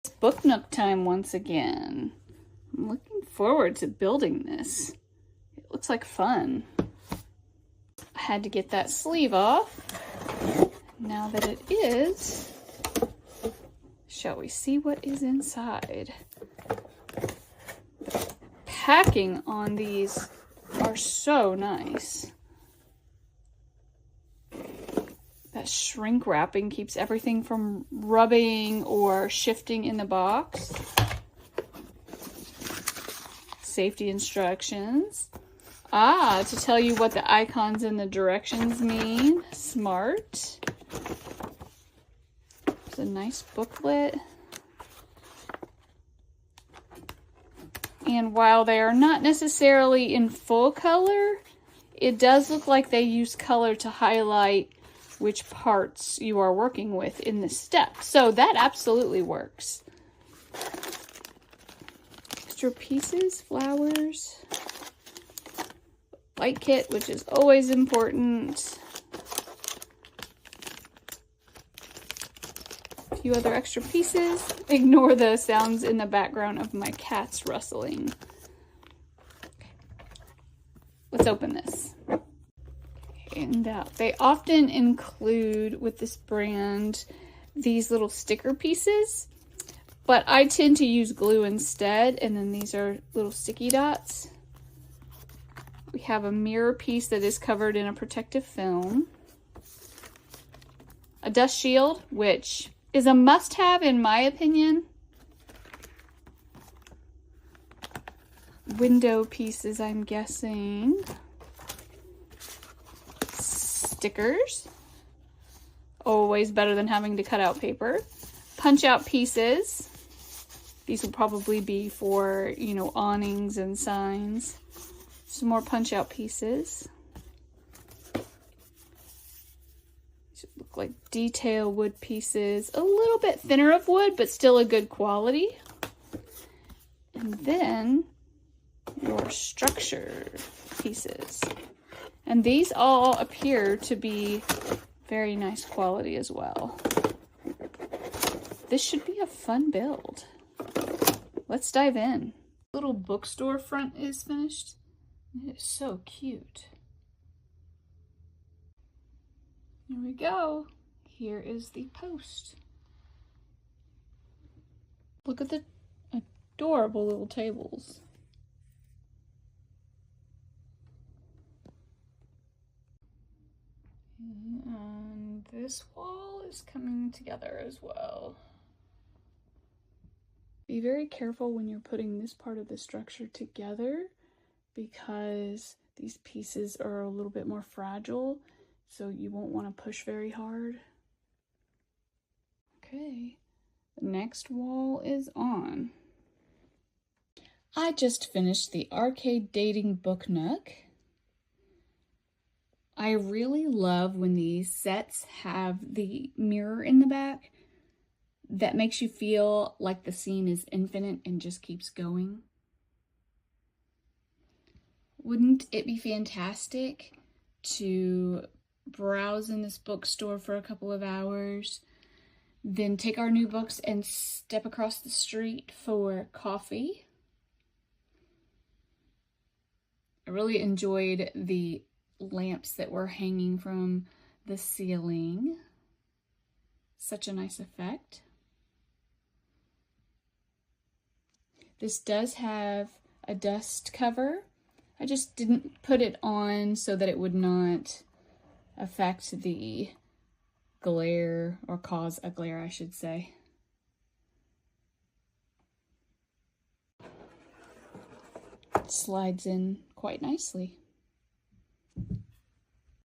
It's book Nook time once again. I'm looking forward to building this. It looks like fun. I had to get that sleeve off. Now that it is, shall we see what is inside? The packing on these are so nice. That shrink wrapping keeps everything from rubbing or shifting in the box. Safety instructions. To tell you what the icons and the directions mean. Smart. It's a nice booklet. And while they are not necessarily in full color, it does look like they use color to highlight which parts you are working with in this step. So that absolutely works. Extra pieces, flowers, light kit, which is always important. A few other extra pieces. Ignore the sounds in the background of my cats rustling. Okay. Let's open this. And they often include with this brand these little sticker pieces, but I tend to use glue instead, and then these are little sticky dots. We have a mirror piece that is covered in a protective film, a dust shield, which is a must-have in my opinion, window pieces I'm guessing, stickers, always better than having to cut out paper, punch out pieces, these will probably be for, you know, awnings and signs, some more punch out pieces, these look like detail wood pieces, a little bit thinner of wood but still a good quality, and then your structure pieces. And these all appear to be very nice quality as well. This should be a fun build. Let's dive in. Little bookstore front is finished. It is so cute. Here we go. Here is the post. Look at the adorable little tables. And this wall is coming together as well. Be very careful when you're putting this part of the structure together because these pieces are a little bit more fragile, so you won't want to push very hard. Okay, the next wall is on. I just finished the arcade dating book Nook. I really love when these sets have the mirror in the back that makes you feel like the scene is infinite and just keeps going. Wouldn't it be fantastic to browse in this bookstore for a couple of hours, then take our new books and step across the street for coffee? I really enjoyed the lamps that were hanging from the ceiling. Such a nice effect. This does have a dust cover. I just didn't put it on so that it would not affect the glare, or cause a glare, I should say. It slides in quite nicely.